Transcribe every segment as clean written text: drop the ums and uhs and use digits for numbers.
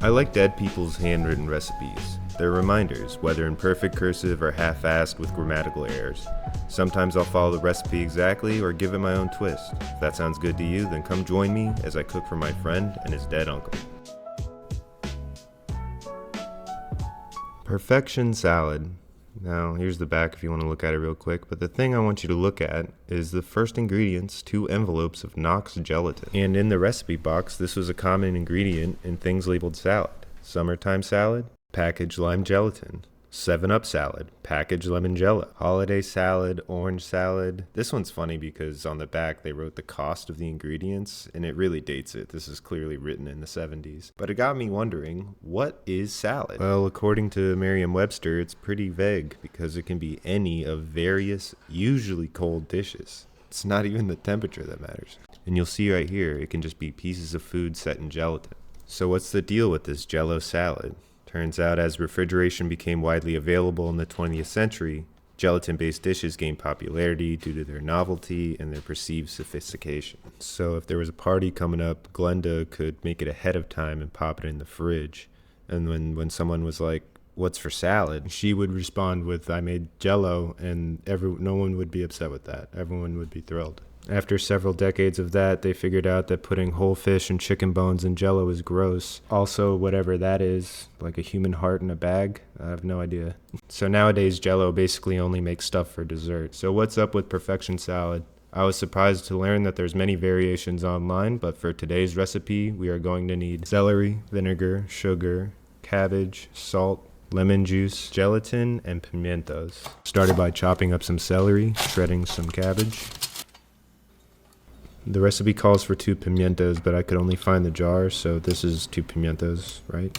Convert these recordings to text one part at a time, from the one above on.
I like dead people's handwritten recipes. They're reminders, whether in perfect cursive or half-assed with grammatical errors. Sometimes I'll follow the recipe exactly or give it my own twist. If that sounds good to you, then come join me as I cook for my friend and his dead uncle. Perfection salad. Now, here's the back if you want to look at it real quick, but the thing I want you to look at is the first ingredients, 2 envelopes of Knox gelatin. And in the recipe box, this was a common ingredient in things labeled salad. Summertime salad, packaged lime gelatin. 7-Up salad, packaged lemon jello. Holiday salad, orange salad. This one's funny because on the back they wrote the cost of the ingredients, and it really dates it. This is clearly written in the 70s. But it got me wondering, what is salad? Well, according to Merriam-Webster, it's pretty vague because it can be any of various, usually cold dishes. It's not even the temperature that matters. And you'll see right here, it can just be pieces of food set in gelatin. So what's the deal with this Jello salad? Turns out as refrigeration became widely available in the 20th century, gelatin-based dishes gained popularity due to their novelty and their perceived sophistication. So if there was a party coming up, Glenda could make it ahead of time and pop it in the fridge. And when someone was like, "What's for salad?" she would respond with, "I made Jello," and no one would be upset with that. Everyone would be thrilled. After several decades of that, they figured out that putting whole fish and chicken bones in Jello is gross. Also, whatever that is, like a human heart in a bag, I have no idea. So nowadays, Jello basically only makes stuff for dessert. So what's up with perfection salad? I was surprised to learn that there's many variations online, but for today's recipe, we are going to need celery, vinegar, sugar, cabbage, salt, lemon juice, gelatin, and pimientos. Started by chopping up some celery, shredding some cabbage. The recipe calls for 2 pimientos, but I could only find the jar, so this is 2 pimientos, right?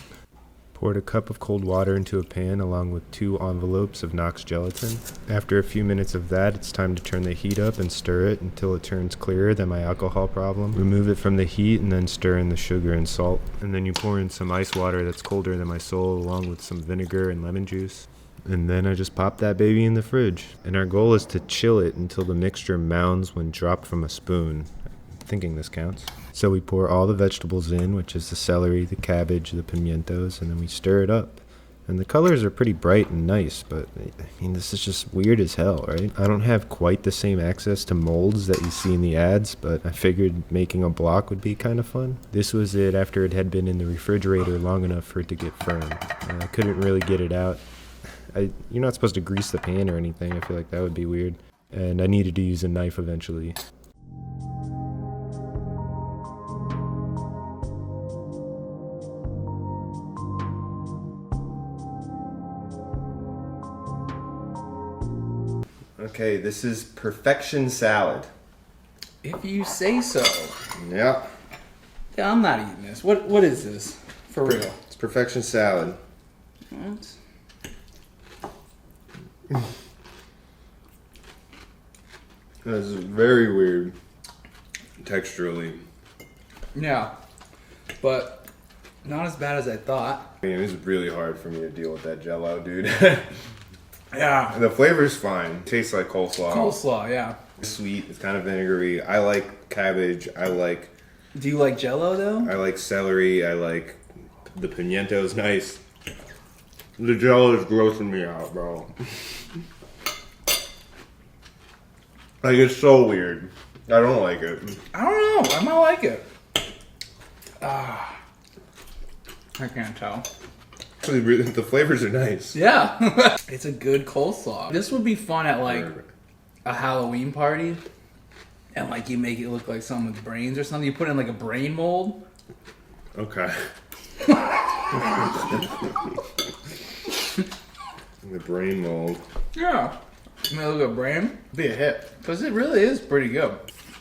Poured a cup of cold water into a pan along with 2 envelopes of Knox gelatin. After a few minutes of that, it's time to turn the heat up and stir it until it turns clearer than my alcohol problem. Remove it from the heat and then stir in the sugar and salt. And then you pour in some ice water that's colder than my soul along with some vinegar and lemon juice. And then I just pop that baby in the fridge. And our goal is to chill it until the mixture mounds when dropped from a spoon. I'm thinking this counts. So we pour all the vegetables in, which is the celery, the cabbage, the pimientos, and then we stir it up. And the colors are pretty bright and nice, but I mean, this is just weird as hell, right? I don't have quite the same access to molds that you see in the ads, but I figured making a block would be kind of fun. This was it after it had been in the refrigerator long enough for it to get firm. I couldn't really get it out. You're not supposed to grease the pan or anything. I feel like that would be weird. And I needed to use a knife eventually. Okay, this is perfection salad. If you say so. Yeah. Yeah, I'm not eating this. What is this? For real. It's perfection salad. What? This is very weird texturally. Yeah, but not as bad as I thought. I mean, it's really hard for me to deal with that Jello, dude. Yeah. The flavor's fine. It tastes like coleslaw. Coleslaw, yeah. It's sweet. It's kind of vinegary. I like cabbage. Do you like Jello though? I like celery. I like the pimiento's nice. The Jello is grossing me out, bro. Like, it's so weird. I don't like it. I don't know. I might like it. I can't tell. Actually, the flavors are nice. Yeah. It's a good coleslaw. This would be fun at like a Halloween party. And like you make it look like someone's brains or something. You put in like a brain mold. Okay. The brain mold. Yeah. You make it look like a brain. Be a hit. Because it really is pretty good.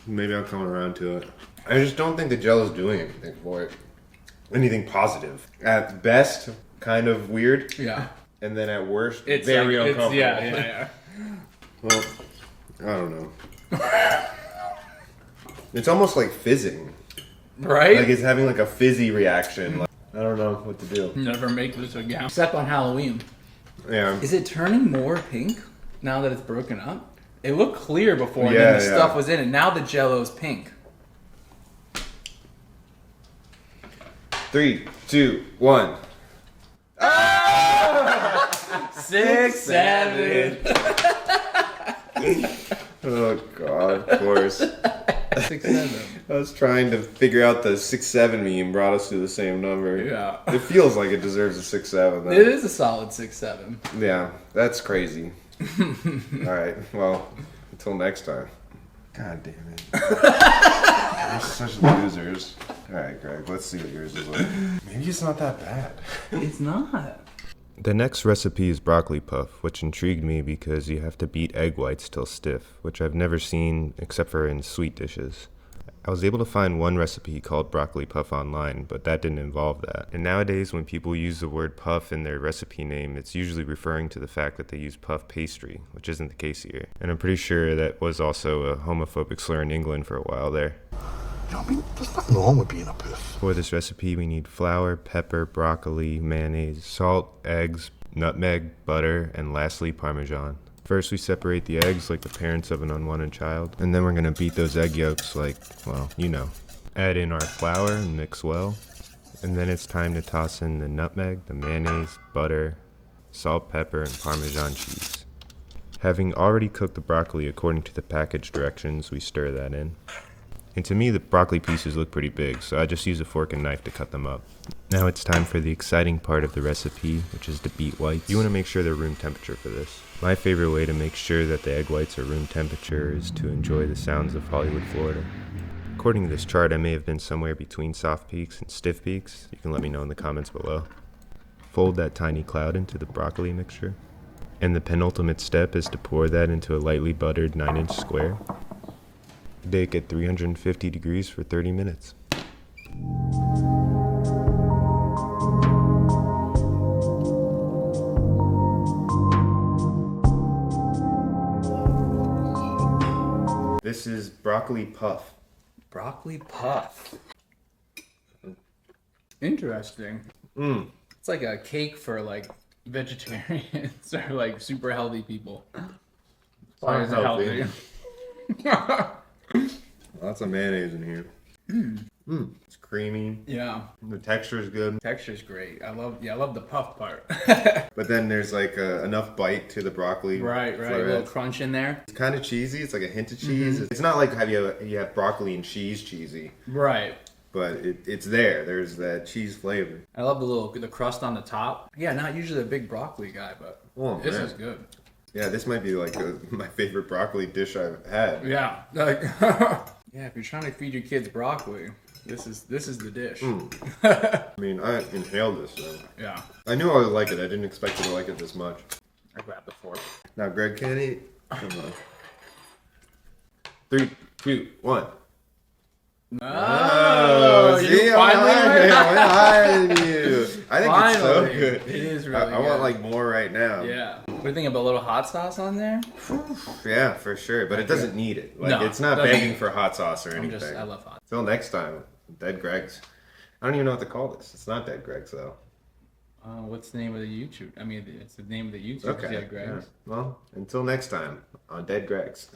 Maybe I'll come around to it. I just don't think the Jello's doing anything for it. Anything positive. At best, kind of weird. Yeah. And then at worst, It's very like, uncomfortable. Yeah. Well, I don't know. It's almost like fizzing. Right? Like it's having like a fizzy reaction. Like, I don't know what to do. Never make this again. Except on Halloween. Yeah. Is it turning more pink now that it's broken up? It looked clear before, and then the stuff was in it. Now the Jello's pink. 3, 2, 1. 6, 7. Oh god, of course. 6, 7. I was trying to figure out the 6-7 meme brought us to the same number. Yeah. It feels like it deserves a 6-7 though. It is a solid 6, 7. Yeah, that's crazy. Alright, well, until next time. God damn it. We're such losers. Alright, Greg, let's see what yours is like. Maybe it's not that bad. It's not. The next recipe is broccoli puff, which intrigued me because you have to beat egg whites till stiff, which I've never seen except for in sweet dishes. I was able to find one recipe called broccoli puff online, but that didn't involve that. And nowadays when people use the word puff in their recipe name, it's usually referring to the fact that they use puff pastry, which isn't the case here. And I'm pretty sure that was also a homophobic slur in England for a while there. You know, I mean, there's nothing wrong with being a puff. For this recipe, we need flour, pepper, broccoli, mayonnaise, salt, eggs, nutmeg, butter, and lastly, Parmesan. First, we separate the eggs like the parents of an unwanted child, and then we're gonna beat those egg yolks like, well, you know. Add in our flour and mix well, and then it's time to toss in the nutmeg, the mayonnaise, butter, salt, pepper, and Parmesan cheese. Having already cooked the broccoli according to the package directions, we stir that in. And to me, the broccoli pieces look pretty big, so I just use a fork and knife to cut them up. Now it's time for the exciting part of the recipe, which is to beat whites. You want to make sure they're room temperature for this. My favorite way to make sure that the egg whites are room temperature is to enjoy the sounds of Hollywood, Florida. According to this chart, I may have been somewhere between soft peaks and stiff peaks. You can let me know in the comments below. Fold that tiny cloud into the broccoli mixture. And the penultimate step is to pour that into a lightly buttered 9-inch square. Bake at 350 degrees for 30 minutes. This is broccoli puff. Broccoli puff. Interesting. It's like a cake for like vegetarians or like super healthy people. Why is it healthy? Lots of mayonnaise in here. It's creamy. Yeah. The texture is good. Texture's great. I love the puff part. But then there's like enough bite to the broccoli. Right. A little crunch in there. It's kind of cheesy. It's like a hint of cheese. It's not like you have broccoli and cheese cheesy. Right. But it's there. There's that cheese flavor. I love the crust on the top. Yeah, not usually a big broccoli guy, but this is good. Yeah, this might be like my favorite broccoli dish I've had. Yeah. Like, yeah, if you're trying to feed your kids broccoli, this is the dish. I mean, I inhaled this, so. Yeah. I knew I would like it. I didn't expect you to like it this much. I grabbed the fork. Now, Greg can't eat. Come on. 3, 2, 1. Oh, see, you I'm finally higher than you. I think it's so Finally. good. It is really I want good. like more right now. Yeah. What do you think about a little hot sauce on there? Yeah, for sure. But it doesn't need it. Like No, it's not doesn't begging need it. for hot sauce or anything. I love hot. Till next time, Dead Greg's. I don't even know what to call this. It's not Dead Greg's though. What's the name of the YouTube? I mean, it's the name of the YouTube. Okay. Yeah, Greg. Yeah. Well, until next time on Dead Greg's.